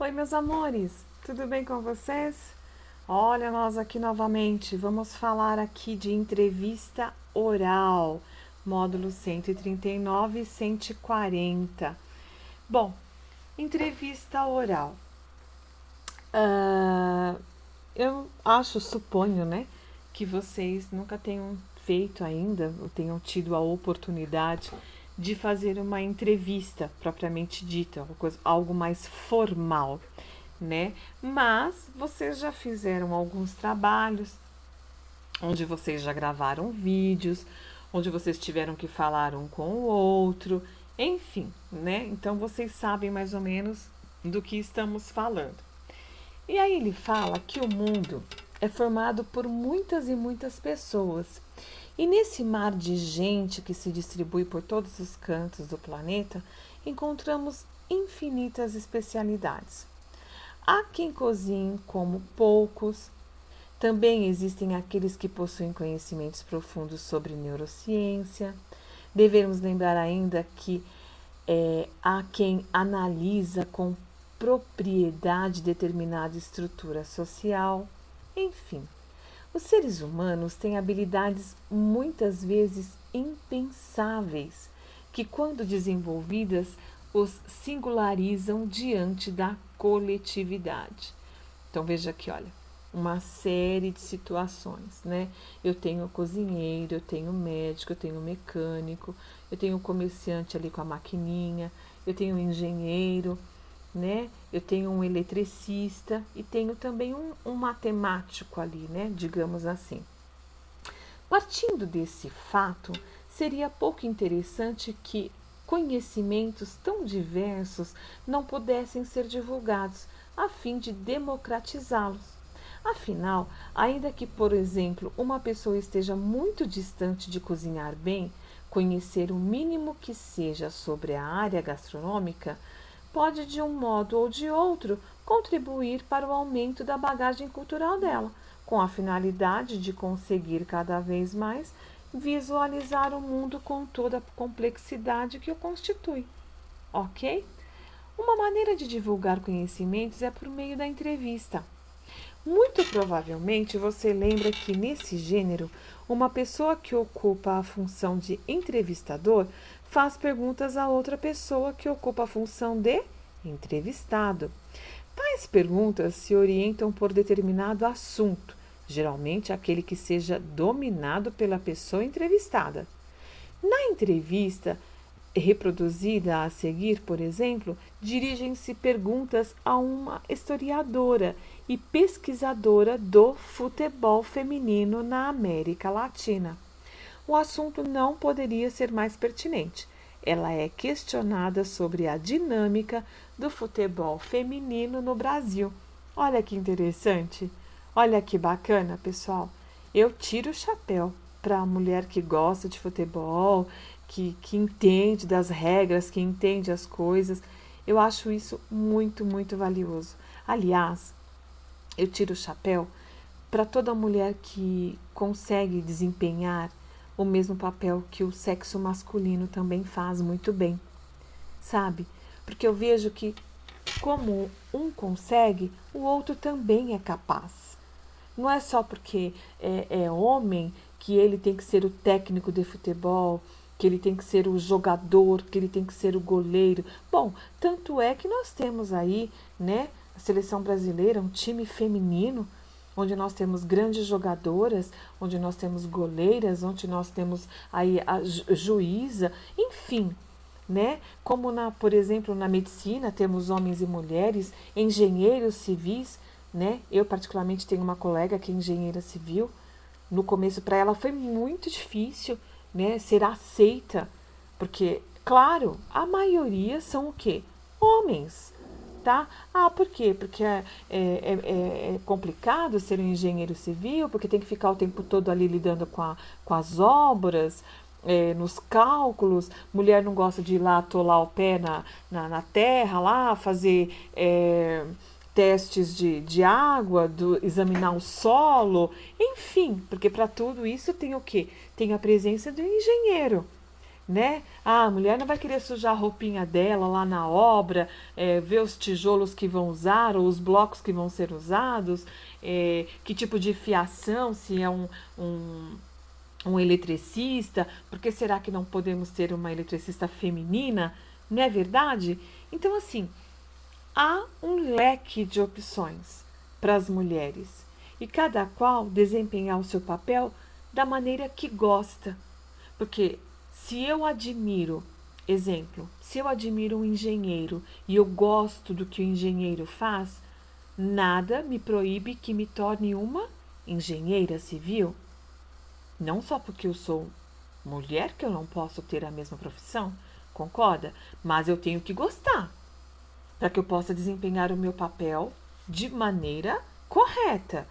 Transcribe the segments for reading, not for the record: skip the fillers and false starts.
Oi, meus amores, tudo bem com vocês? Olha, nós aqui novamente vamos falar aqui de entrevista oral, módulo 139 e 140. Bom, entrevista oral. Ah, eu acho, suponho, né, que vocês nunca tenham feito ainda, ou tenham tido a oportunidade de fazer uma entrevista propriamente dita, algo mais formal, né? Mas vocês já fizeram alguns trabalhos onde vocês já gravaram vídeos, onde vocês tiveram que falar um com o outro, enfim, né? Então vocês sabem mais ou menos do que estamos falando. E aí ele fala que o mundo é formado por muitas e muitas pessoas. E nesse mar de gente que se distribui por todos os cantos do planeta, encontramos infinitas especialidades. Há quem cozinhe como poucos. Também existem aqueles que possuem conhecimentos profundos sobre neurociência. Devemos lembrar ainda que há quem analisa com propriedade determinada estrutura social. Enfim, os seres humanos têm habilidades muitas vezes impensáveis, que, quando desenvolvidas, os singularizam diante da coletividade. Então veja aqui, olha, uma série de situações, né? Eu tenho cozinheiro, eu tenho médico, eu tenho mecânico, eu tenho comerciante ali com a maquininha, eu tenho engenheiro, né? Eu tenho um eletricista e tenho também um matemático ali, né? Digamos assim. Partindo desse fato, seria pouco interessante que conhecimentos tão diversos não pudessem ser divulgados, a fim de democratizá-los. Afinal, ainda que, por exemplo, uma pessoa esteja muito distante de cozinhar bem, conhecer o mínimo que seja sobre a área gastronômica pode, de um modo ou de outro, contribuir para o aumento da bagagem cultural dela, com a finalidade de conseguir cada vez mais visualizar o mundo com toda a complexidade que o constitui. Ok? Uma maneira de divulgar conhecimentos é por meio da entrevista. Muito provavelmente você lembra que, nesse gênero, uma pessoa que ocupa a função de entrevistador faz perguntas a outra pessoa que ocupa a função de entrevistado. Tais perguntas se orientam por determinado assunto, geralmente aquele que seja dominado pela pessoa entrevistada. Na entrevista reproduzida a seguir, por exemplo, dirigem-se perguntas a uma historiadora e pesquisadora do futebol feminino na América Latina. O assunto não poderia ser mais pertinente. Ela é questionada sobre a dinâmica do futebol feminino no Brasil. Olha que interessante, olha que bacana, pessoal. Eu tiro o chapéu para a mulher que gosta de futebol, que entende das regras, que entende as coisas. Eu acho isso muito, muito valioso. Aliás, eu tiro o chapéu para toda mulher que consegue desempenhar o mesmo papel que o sexo masculino também faz muito bem, sabe? Porque eu vejo que, como um consegue, o outro também é capaz. Não é só porque é homem que ele tem que ser o técnico de futebol, que ele tem que ser o jogador, que ele tem que ser o goleiro. Bom, tanto é que nós temos aí, né, a seleção brasileira, um time feminino, onde nós temos grandes jogadoras, onde nós temos goleiras, onde nós temos aí a juíza, enfim, né? Como por exemplo, na medicina temos homens e mulheres, engenheiros civis, né? Eu particularmente tenho uma colega que é engenheira civil. No começo para ela foi muito difícil, né, ser aceita, porque, claro, a maioria são o quê? Homens, tá? Ah, por quê? Porque é complicado ser um engenheiro civil, porque tem que ficar o tempo todo ali lidando com as obras, nos cálculos. Mulher não gosta de ir lá atolar o pé na terra, lá fazer testes de água, examinar o solo, enfim, porque para tudo isso tem o quê? Tem a presença do engenheiro. né? Ah, a mulher não vai querer sujar a roupinha dela lá na obra, ver os tijolos que vão usar, ou os blocos que vão ser usados, que tipo de fiação, se é um eletricista, por que será que não podemos ter uma eletricista feminina? Não é verdade? Então, assim, há um leque de opções para as mulheres e cada qual desempenhar o seu papel da maneira que gosta. Porque se eu admiro, exemplo, se eu admiro um engenheiro e eu gosto do que o engenheiro faz, nada me proíbe que me torne uma engenheira civil. Não só porque eu sou mulher que eu não posso ter a mesma profissão, concorda? Mas eu tenho que gostar para que eu possa desempenhar o meu papel de maneira correta,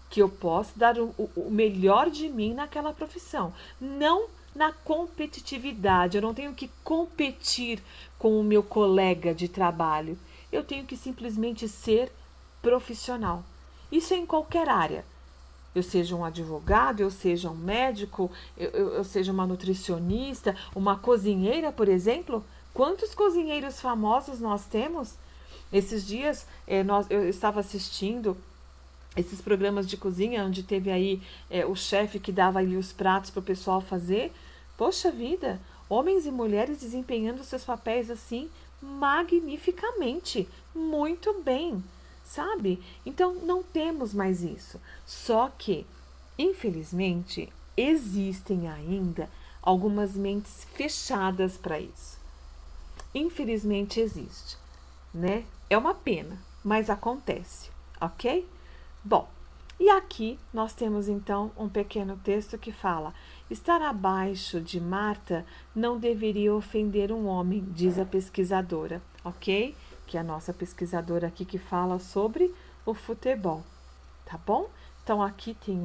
que eu possa dar o melhor de mim naquela profissão, não na competitividade. Eu não tenho que competir com o meu colega de trabalho, eu tenho que simplesmente ser profissional. Isso é em qualquer área. Eu seja um advogado, eu seja um médico, eu seja uma nutricionista, uma cozinheira, por exemplo. Quantos cozinheiros famosos nós temos? Esses dias eu estava assistindo esses programas de cozinha, onde teve aí o chefe que dava ali os pratos para o pessoal fazer. Poxa vida, homens e mulheres desempenhando seus papéis assim magnificamente, muito bem, sabe? Então não temos mais isso. Só que, infelizmente, existem ainda algumas mentes fechadas para isso. Infelizmente existe, né? É uma pena, mas acontece, ok? Bom, e aqui nós temos então um pequeno texto que fala: estar abaixo de Marta não deveria ofender um homem, diz a pesquisadora, ok? Que é a nossa pesquisadora aqui que fala sobre o futebol, tá bom? Então aqui tem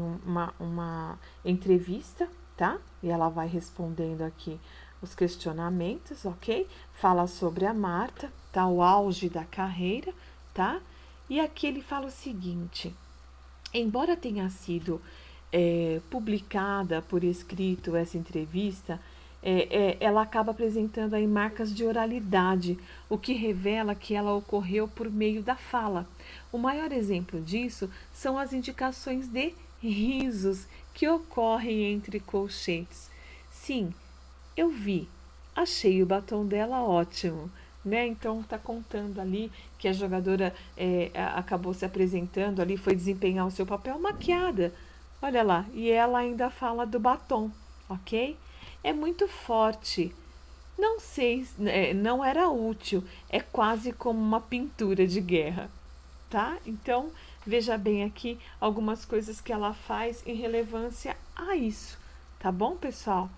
uma entrevista, tá? E ela vai respondendo aqui os questionamentos, ok? Fala sobre a Marta, tá? O auge da carreira, tá? E aqui ele fala o seguinte: embora tenha sido publicada por escrito essa entrevista, ela acaba apresentando aí marcas de oralidade, o que revela que ela ocorreu por meio da fala. O maior exemplo disso são as indicações de risos que ocorrem entre colchetes. Sim, eu vi, achei o batom dela ótimo. Né? Então tá contando ali que a jogadora acabou se apresentando ali, foi desempenhar o seu papel maquiada, olha lá, e ela ainda fala do batom, ok? É muito forte, não sei, não era útil, é quase como uma pintura de guerra, tá? Então veja bem aqui algumas coisas que ela faz em relevância a isso, tá bom, pessoal?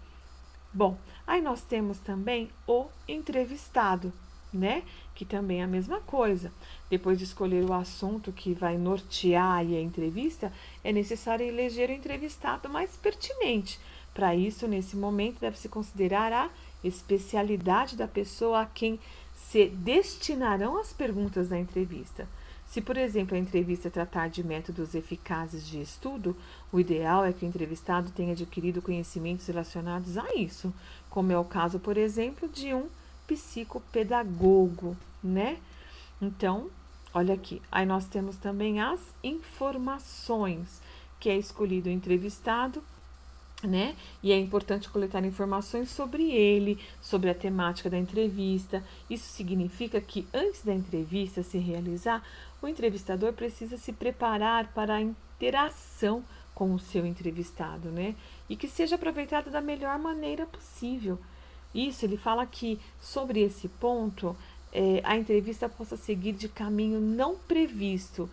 Bom, aí nós temos também o entrevistado, né? Que também é a mesma coisa. Depois de escolher o assunto que vai nortear aí a entrevista, é necessário eleger o entrevistado mais pertinente. Para isso, nesse momento, deve-se considerar a especialidade da pessoa a quem se destinarão as perguntas da entrevista. Se, por exemplo, a entrevista tratar de métodos eficazes de estudo, o ideal é que o entrevistado tenha adquirido conhecimentos relacionados a isso, como é o caso, por exemplo, de um psicopedagogo, né? Então, olha aqui, aí nós temos também as informações, que é escolhido o entrevistado, né? E é importante coletar informações sobre ele, sobre a temática da entrevista. Isso significa que antes da entrevista se realizar, o entrevistador precisa se preparar para a interação com o seu entrevistado, né? E que seja aproveitado da melhor maneira possível. Isso, ele fala que sobre esse ponto, a entrevista possa seguir de caminho não previsto,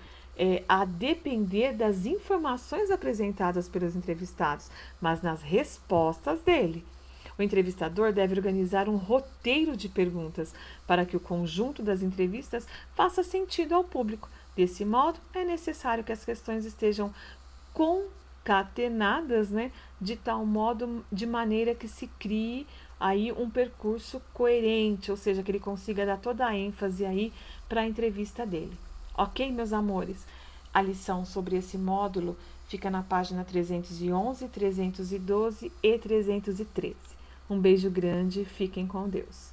a depender das informações apresentadas pelos entrevistados, mas nas respostas dele. O entrevistador deve organizar um roteiro de perguntas para que o conjunto das entrevistas faça sentido ao público. Desse modo, é necessário que as questões estejam concatenadas, né, de tal modo, de maneira que se crie aí um percurso coerente, ou seja, que ele consiga dar toda a ênfase aí para a entrevista dele. Ok, meus amores? A lição sobre esse módulo fica na página 311, 312 e 313. Um beijo grande, fiquem com Deus.